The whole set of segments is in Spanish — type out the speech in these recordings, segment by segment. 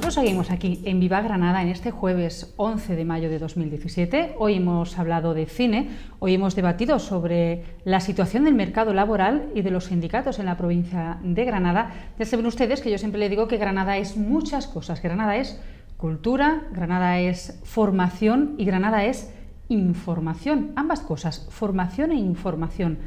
Seguimos aquí en Viva Granada en este jueves 11 de mayo de 2017. Hoy hemos hablado de cine, hoy hemos debatido sobre la situación del mercado laboral y de los sindicatos en la provincia de Granada. Ya saben ustedes que yo siempre les digo que Granada es muchas cosas. Granada es cultura, Granada es formación y Granada es información. Ambas cosas, formación e información.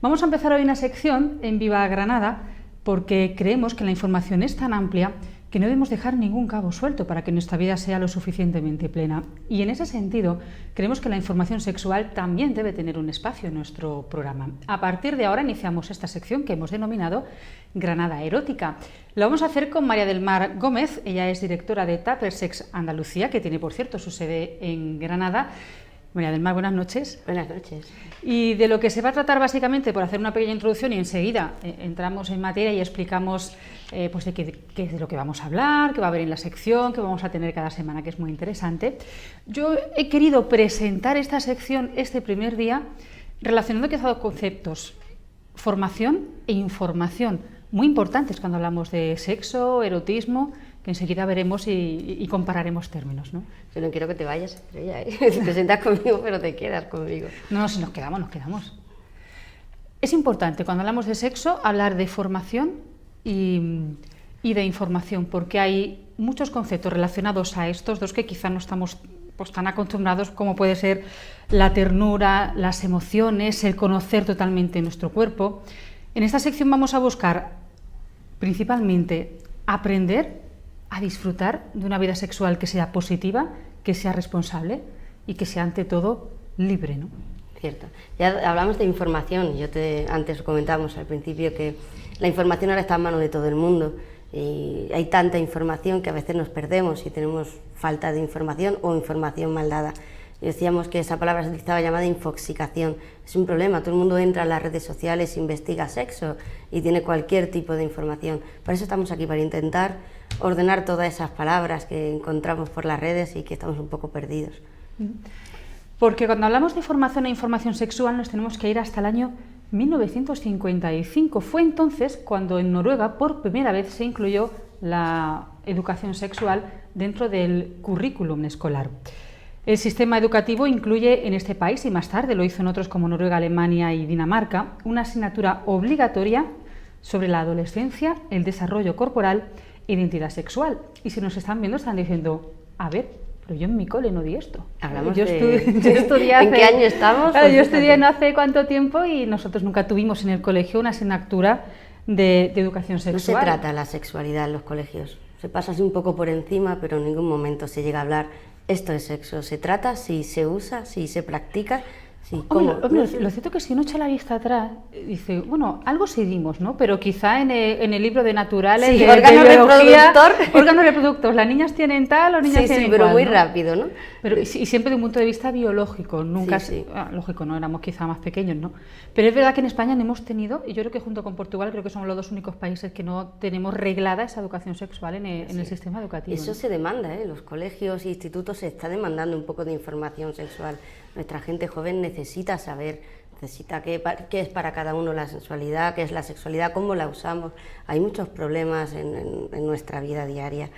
Vamos a empezar hoy una sección en Viva Granada porque creemos que la información es tan amplia que no debemos dejar ningún cabo suelto para que nuestra vida sea lo suficientemente plena. Y en ese sentido, creemos que la información sexual también debe tener un espacio en nuestro programa. A partir de ahora iniciamos esta sección que hemos denominado Granada Erótica. Lo vamos a hacer con María del Mar Gómez. Ella es directora de Tupper Sex Andalucía, que tiene, por cierto, su sede en Granada. María del Mar, buenas noches. Buenas noches. Y de lo que se va a tratar básicamente, por hacer una pequeña introducción y enseguida entramos en materia y explicamos pues de qué es de lo que vamos a hablar, qué va a haber en la sección, qué vamos a tener cada semana, que es muy interesante. Yo he querido presentar esta sección este primer día relacionando quizá dos conceptos, formación e información, muy importantes cuando hablamos de sexo, erotismo, que enseguida veremos y compararemos términos, ¿no? Yo no quiero que te vayas, Estrella, ¿eh? Si te sientas conmigo, pero te quedas conmigo. No, si nos quedamos, nos quedamos. Es importante cuando hablamos de sexo hablar de formación y de información, porque hay muchos conceptos relacionados a estos dos que quizá no estamos pues tan acostumbrados, como puede ser la ternura, las emociones, el conocer totalmente nuestro cuerpo. En esta sección vamos a buscar principalmente aprender a disfrutar de una vida sexual que sea positiva, que sea responsable y que sea ante todo libre, ¿no? Cierto. Ya hablamos de información. Antes comentábamos al principio que la información ahora está en manos de todo el mundo y hay tanta información que a veces nos perdemos y tenemos falta de información o información mal dada. Y decíamos que esa palabra se utilizaba llamada infoxicación. Es un problema, todo el mundo entra en las redes sociales, investiga sexo y tiene cualquier tipo de información. Por eso estamos aquí, para intentar ordenar todas esas palabras que encontramos por las redes y que estamos un poco perdidos. Porque cuando hablamos de formación e información sexual nos tenemos que ir hasta el año 1955. Fue entonces cuando en Noruega por primera vez se incluyó la educación sexual dentro del currículum escolar. El sistema educativo incluye en este país, y más tarde lo hizo en otros como Noruega, Alemania y Dinamarca, una asignatura obligatoria sobre la adolescencia, el desarrollo corporal e identidad sexual. Y si nos están viendo están diciendo, a ver, pero yo en mi cole no di esto. Yo estudié hace... ¿En qué año estamos? Claro, yo estudié no hace cuánto tiempo y nosotros nunca tuvimos en el colegio una asignatura de educación sexual. No se trata la sexualidad en los colegios. Se pasa así un poco por encima, pero en ningún momento se llega a hablar esto es sexo. Se trata si se usa, si se practica. Sí, hombre, lo cierto es que si uno echa la vista atrás, dice, bueno, algo seguimos, ¿no? Pero quizá en el libro de naturales, sí, de biología, órgano reproductor, las niñas tienen tal, los niños tienen pero cual, muy ¿no? rápido, ¿no? Pero, y siempre de un punto de vista biológico, nunca, lógico, no éramos quizá más pequeños, ¿no? Pero es verdad que en España no hemos tenido, y yo creo que junto con Portugal, creo que somos los dos únicos países que no tenemos reglada esa educación sexual en el sistema educativo. Eso, ¿no? Se demanda, ¿eh? Los colegios e institutos se está demandando un poco de información sexual. Nuestra gente joven necesita saber, necesita qué es para cada uno la sensualidad, qué es la sexualidad, cómo la usamos. Hay muchos problemas en nuestra vida diaria.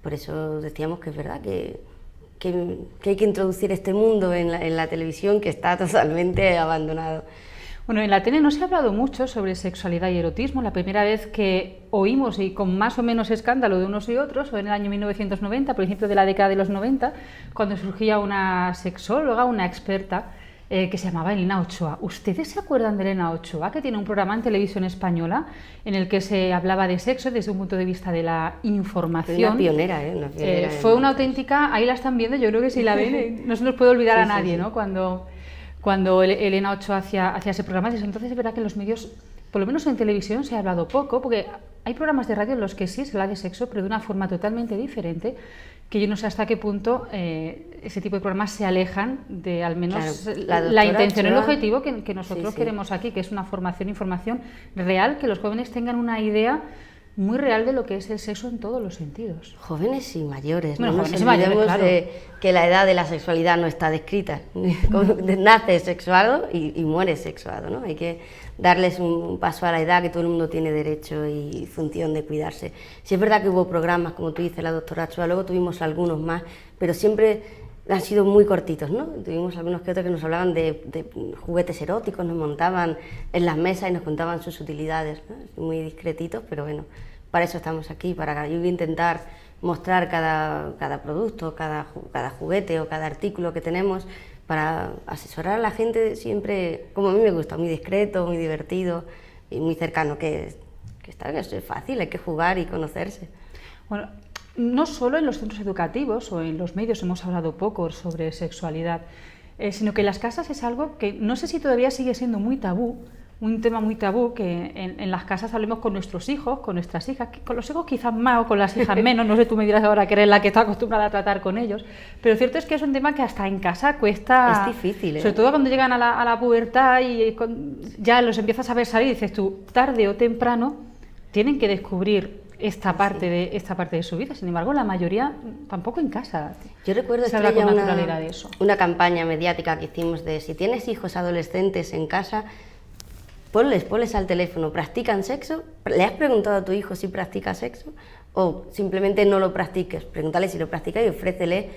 Por eso decíamos que es verdad que hay que introducir este mundo en la televisión, que está totalmente abandonado. Bueno, en la tele no se ha hablado mucho sobre sexualidad y erotismo. La primera vez que oímos, y con más o menos escándalo de unos y otros, fue en el año 1990, a principios de la década de los 90, cuando surgía una sexóloga, una experta, que se llamaba Elena Ochoa. ¿Ustedes se acuerdan de Elena Ochoa, que tiene un programa en televisión española en el que se hablaba de sexo desde un punto de vista de la información? Una pionera, Una pionera, fue una auténtica, ahí la están viendo, yo creo que si la ven, no se nos puede olvidar a nadie, ¿no? Cuando Elena Ochoa hacía ese programa. Desde entonces es verdad que en los medios, por lo menos en televisión, se ha hablado poco, porque hay programas de radio en los que sí se habla de sexo, pero de una forma totalmente diferente, que yo no sé hasta qué punto ese tipo de programas se alejan de al menos Claro, la intención, el Chua, objetivo que nosotros queremos aquí, que es una formación, información real, que los jóvenes tengan una idea muy real de lo que es el sexo en todos los sentidos. Jóvenes y mayores, bueno, no jóvenes nos olvidemos claro. de que la edad de la sexualidad no está descrita. Naces sexuado y mueres sexuado, ¿no? Hay que darles un paso a la edad, que todo el mundo tiene derecho y función de cuidarse. Sí es verdad que hubo programas, como tú dices, la doctora Chua, luego tuvimos algunos más, pero siempre han sido muy cortitos, ¿no? Tuvimos algunos que otros que nos hablaban de juguetes eróticos, nos montaban en las mesas y nos contaban sus utilidades, ¿no? Muy discretitos, pero bueno, para eso estamos aquí, para intentar mostrar cada producto, cada juguete o cada artículo que tenemos, para asesorar a la gente siempre, como a mí me gusta, muy discreto, muy divertido y muy cercano, que es fácil, hay que jugar y conocerse. Bueno, no solo en los centros educativos o en los medios hemos hablado poco sobre sexualidad, sino que en las casas es algo que no sé si todavía sigue siendo muy tabú, un tema muy tabú, que en las casas hablemos con nuestros hijos, con nuestras hijas, con los hijos quizás más o con las hijas menos, no sé, tú me dirás ahora que eres la que está acostumbrada a tratar con ellos, pero cierto es que es un tema que hasta en casa cuesta... Es difícil, sobre todo cuando llegan a la pubertad y ya los empiezas a ver salir y dices tú, tarde o temprano tienen que descubrir esta parte de su vida. Sin embargo, la mayoría tampoco en casa. Yo recuerdo se habla con naturalidad de eso. Una campaña mediática que hicimos de si tienes hijos adolescentes en casa, ponles al teléfono, ¿practican sexo? ¿Le has preguntado a tu hijo si practica sexo? O simplemente no lo practiques, pregúntale si lo practica y ofrécele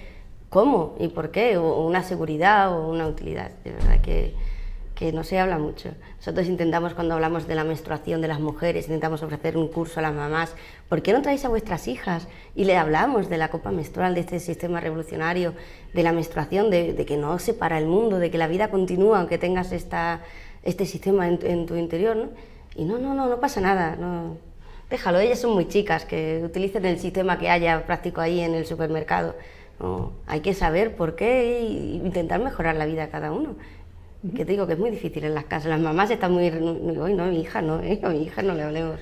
cómo y por qué, o una seguridad o una utilidad. De verdad que no se habla mucho. Nosotros intentamos, cuando hablamos de la menstruación de las mujeres, intentamos ofrecer un curso a las mamás. ¿Por qué no traéis a vuestras hijas? Y le hablamos de la copa menstrual, de este sistema revolucionario, de la menstruación, de que no separa el mundo, de que la vida continúa aunque tengas este sistema en tu interior, ¿no? Y no pasa nada, no. Déjalo, ellas son muy chicas, que utilicen el sistema que haya práctico ahí en el supermercado. No, hay que saber por qué e intentar mejorar la vida de cada uno. Que te digo que es muy difícil en las casas, las mamás están muy... Hoy no, mi hija no le hablemos.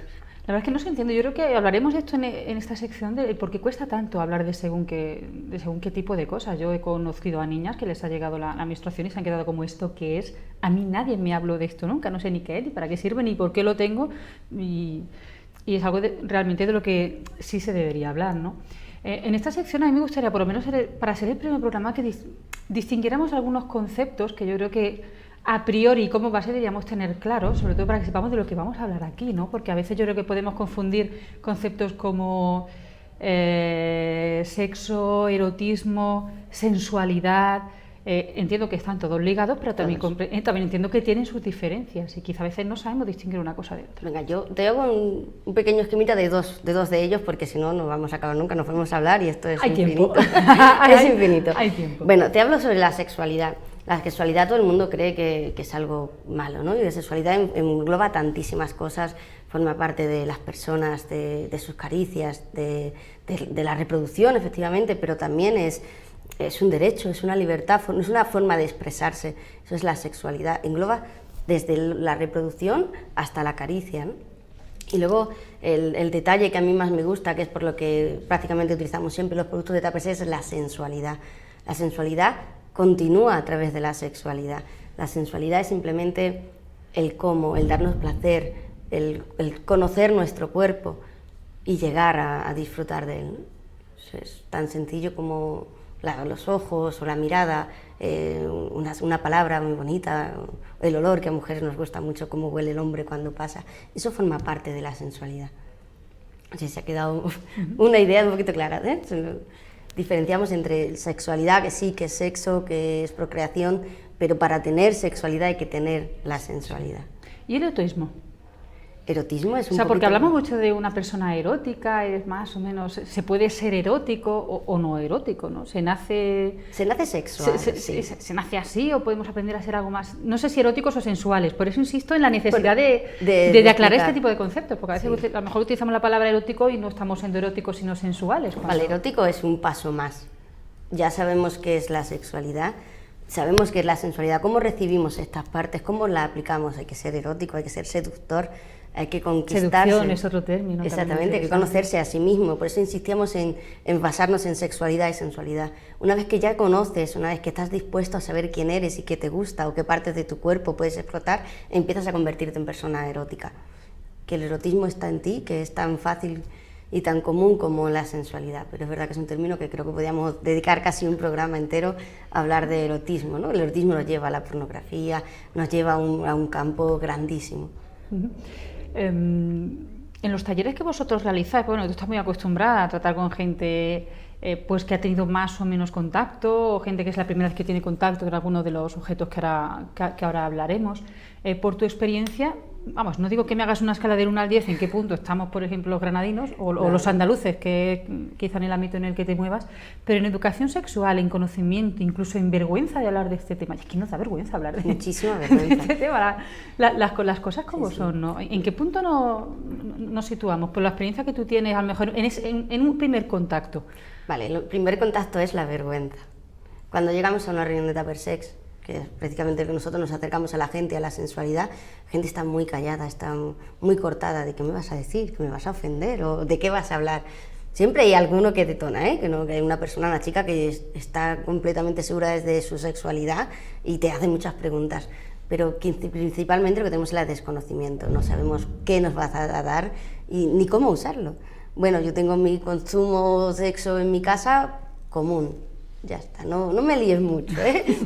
La verdad es que no se entiende. Yo creo que hablaremos de esto en esta sección, de por qué cuesta tanto hablar de según qué tipo de cosas. Yo he conocido a niñas que les ha llegado la menstruación y se han quedado como, ¿esto qué es? A mí nadie me habló de esto nunca, no sé ni qué es, ni para qué sirve, ni por qué lo tengo, y es algo realmente de lo que sí se debería hablar, ¿no? En esta sección a mí me gustaría, por lo menos para ser el primer programa, que distinguiéramos algunos conceptos que yo creo que a priori como base deberíamos tener claros, sobre todo para que sepamos de lo que vamos a hablar aquí, ¿no? Porque a veces yo creo que podemos confundir conceptos como sexo, erotismo, sensualidad. Entiendo que están todos ligados, pero también entiendo que tienen sus diferencias y quizá a veces no sabemos distinguir una cosa de otra. Venga, yo te hago un pequeño esquemita de dos de ellos, porque si no, no vamos a acabar nunca, nos podemos hablar y esto es infinito. Es infinito. Hay tiempo. Bueno, te hablo sobre la sexualidad. La sexualidad, todo el mundo cree que es algo malo, ¿no? Y la sexualidad engloba tantísimas cosas, forma parte de las personas, de sus caricias, de la reproducción, efectivamente, pero también es un derecho, es una libertad, es una forma de expresarse. Eso es la sexualidad, engloba desde la reproducción hasta la caricia, ¿no? Y luego el detalle que a mí más me gusta, que es por lo que prácticamente utilizamos siempre los productos de TAPS, es la sensualidad. La sensualidad continúa a través de la sexualidad. La sensualidad es simplemente el cómo, el darnos placer, el conocer nuestro cuerpo y llegar a disfrutar de él, ¿no? Es tan sencillo como los ojos o la mirada, una palabra muy bonita, el olor, que a mujeres nos gusta mucho cómo huele el hombre cuando pasa. Eso forma parte de la sensualidad. Así se ha quedado una idea un poquito clara, ¿eh? Diferenciamos entre sexualidad, que sí, que es sexo, que es procreación, pero para tener sexualidad hay que tener la sensualidad. ¿Y el erotismo? Erotismo es un porque hablamos mucho de una persona erótica, es más o menos, ¿se puede ser erótico o no erótico, ¿no? Se nace sexual, sí. ¿Se nace así o podemos aprender a ser algo más, no sé si eróticos o sensuales? Por eso insisto en la necesidad de aclarar este tipo de conceptos, porque a veces a lo mejor utilizamos la palabra erótico y no estamos siendo eróticos sino sensuales. Vale, erótico es un paso más. Ya sabemos qué es la sexualidad, sabemos qué es la sensualidad, cómo recibimos estas partes, cómo la aplicamos. Hay que ser erótico, hay que ser seductor. hay que conquistarse. Seducción es otro término. Exactamente, hay que conocerse a sí mismo, por eso insistíamos en basarnos en sexualidad y sensualidad. Una vez que ya conoces, una vez que estás dispuesto a saber quién eres y qué te gusta o qué partes de tu cuerpo puedes explotar, empiezas a convertirte en persona erótica. Que el erotismo está en ti, que es tan fácil y tan común como la sensualidad, pero es verdad que es un término que creo que podríamos dedicar casi un programa entero a hablar de erotismo, ¿no? El erotismo nos lleva a la pornografía, nos lleva a un campo grandísimo. En los talleres que vosotros realizáis, bueno, tú estás muy acostumbrada a tratar con gente pues que ha tenido más o menos contacto, o gente que es la primera vez que tiene contacto con alguno de los objetos que ahora hablaremos. Por tu experiencia, vamos, no digo que me hagas una escala del 1 al 10 en qué punto estamos, por ejemplo, los granadinos o los andaluces, que quizá en el ámbito en el que te muevas, pero en educación sexual, en conocimiento, incluso en vergüenza de hablar de este tema. Es que nos da vergüenza hablar de muchísima vergüenza. este tema, las cosas como son, ¿no? ¿En qué punto nos situamos? Por la experiencia que tú tienes, a lo mejor, en un primer contacto. Vale, el primer contacto es la vergüenza. Cuando llegamos a una reunión de Tupper Sex, que es prácticamente que nosotros nos acercamos a la gente, a la sensualidad, la gente está muy callada, está muy cortada de qué me vas a decir, que me vas a ofender o de qué vas a hablar. Siempre hay alguno que detona, ¿eh? Que hay una persona, una chica que está completamente segura de su sexualidad y te hace muchas preguntas, pero principalmente lo que tenemos es el desconocimiento, no sabemos qué nos vas a dar y ni cómo usarlo. Bueno, yo tengo mi consumo sexo en mi casa común. Ya está, no me líes mucho,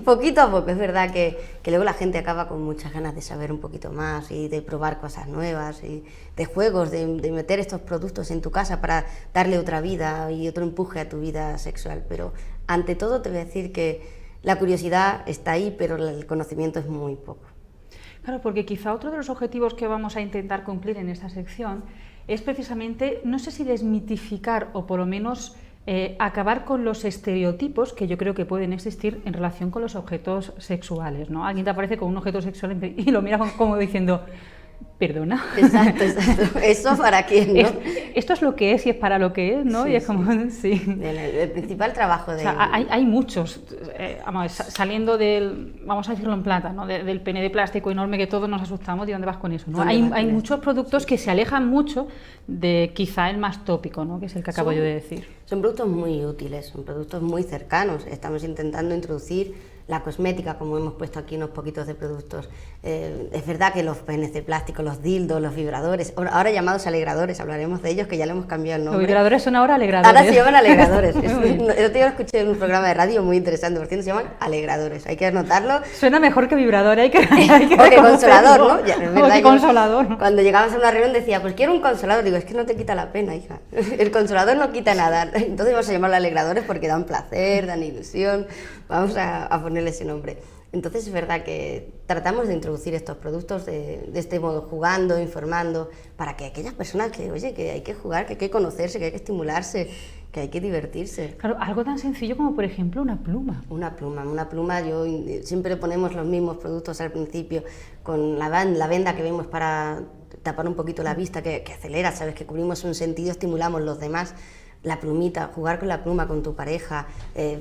poquito a poco. Es verdad que luego la gente acaba con muchas ganas de saber un poquito más y de probar cosas nuevas y de juegos, de meter estos productos en tu casa para darle otra vida y otro empuje a tu vida sexual. Pero ante todo te voy a decir que la curiosidad está ahí, pero el conocimiento es muy poco. Claro, porque quizá otro de los objetivos que vamos a intentar cumplir en esta sección es precisamente, no sé si desmitificar o por lo menos acabar con los estereotipos que yo creo que pueden existir en relación con los objetos sexuales, ¿no? Alguien te aparece con un objeto sexual y lo mira como diciendo, ¿perdona? Exacto. ¿Eso para quién, no? Esto es lo que es y es para lo que es, ¿no? Sí, y es como, sí. El principal trabajo de... O sea, hay muchos, vamos, saliendo del, vamos a decirlo en plata, ¿no? Del pene de plástico enorme que todos nos asustamos, ¿y dónde vas con eso? ¿No? Hay muchos productos que se alejan mucho de quizá el más tópico, ¿no? Que es el que acabo yo de decir. Son productos muy útiles, son productos muy cercanos. Estamos intentando introducir la cosmética, como hemos puesto aquí unos poquitos de productos. Es verdad que los penes de plástico, los dildos, los vibradores, ahora llamados alegradores, hablaremos de ellos, que ya le hemos cambiado el nombre. Los vibradores son ahora alegradores. Ahora se llaman alegradores. Yo escuché en un programa de radio muy interesante, por cierto, se llaman alegradores, hay que anotarlo. Suena mejor que vibrador, hay que o que consolador, ¿no? Ya, es verdad, o que consolador. Cuando llegabas a una reunión decía, pues quiero un consolador, digo, es que no te quita la pena, hija. El consolador no quita nada, entonces vamos a llamarlo alegradores porque dan placer, dan ilusión, vamos a ponerle ese nombre. Entonces es verdad que tratamos de introducir estos productos de este modo, jugando, informando, para que aquellas personas que, oye, que hay que jugar, que hay que conocerse, que hay que estimularse, que hay que divertirse. Claro, algo tan sencillo como, por ejemplo, una pluma. Una pluma, siempre ponemos los mismos productos al principio, con la venda que vemos para tapar un poquito la vista, que acelera, sabes, que cubrimos un sentido, estimulamos los demás. La plumita, jugar con la pluma con tu pareja,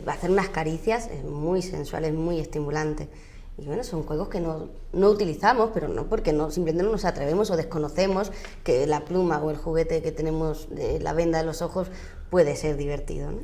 hacer unas caricias es muy sensual, es muy estimulante. Y bueno, son juegos que no utilizamos, pero no porque simplemente no nos atrevemos o desconocemos que la pluma o el juguete que tenemos de la venda de los ojos puede ser divertido, ¿no?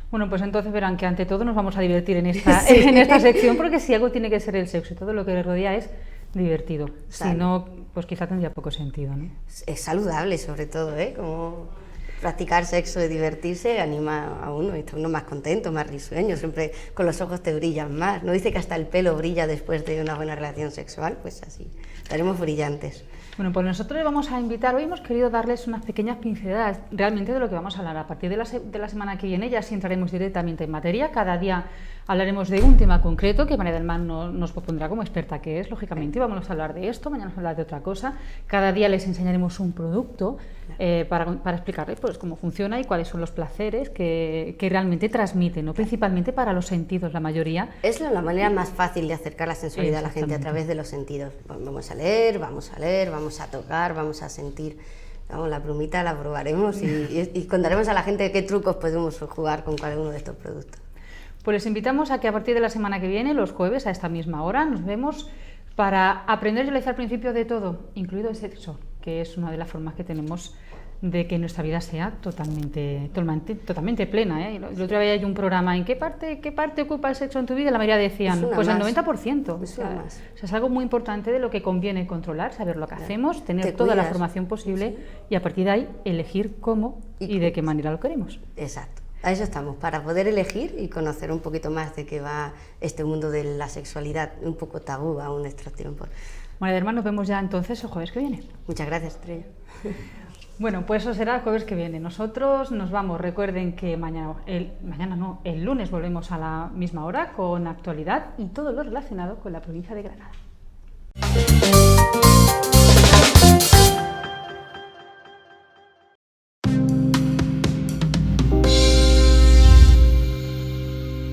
Bueno, pues entonces verán que ante todo nos vamos a divertir en esta sección, porque si algo tiene que ser el sexo y todo lo que le rodea es divertido. Si no, pues quizá tendría poco sentido, ¿no? Es saludable sobre todo, como practicar sexo y divertirse anima a uno y está uno más contento, más risueño, siempre con los ojos te brillan más. ¿No dice que hasta el pelo brilla después de una buena relación sexual? Pues así, estaremos brillantes. Bueno, pues nosotros les vamos a invitar, hoy hemos querido darles unas pequeñas pinceladas realmente de lo que vamos a hablar. A partir de la semana que viene ya sí entraremos directamente en materia, cada día hablaremos de un tema concreto que María del Mar nos propondrá como experta que es, lógicamente, y vamos a hablar de esto, mañana vamos a hablar de otra cosa. Cada día les enseñaremos un producto para explicarles pues, cómo funciona y cuáles son los placeres que realmente transmiten, ¿no? Principalmente para los sentidos, la mayoría. Es la manera más fácil de acercar la sensualidad a la gente, a través de los sentidos. Vamos a leer, vamos a tocar, vamos a sentir. Vamos, la plumita la probaremos y contaremos a la gente qué trucos podemos jugar con cada uno de estos productos. Pues les invitamos a que a partir de la semana que viene, los jueves a esta misma hora, nos vemos para aprender a realizar principios de todo, incluido el sexo, que es una de las formas que tenemos de que nuestra vida sea totalmente plena. El otro día hay un programa en ¿qué parte ocupa el sexo en tu vida? La mayoría decían, pues el 90%. O sea, es algo muy importante de lo que conviene controlar, saber lo que hacemos, tener toda la formación posible y a partir de ahí elegir cómo y de qué manera lo queremos. Exacto. A eso estamos, para poder elegir y conocer un poquito más de qué va este mundo de la sexualidad, un poco tabú aún en estos tiempos. Bueno, hermanos, nos vemos ya entonces el jueves que viene. Muchas gracias, Estrella. Bueno, pues eso será el jueves que viene. Nosotros nos vamos. Recuerden que el lunes volvemos a la misma hora con actualidad y todo lo relacionado con la provincia de Granada.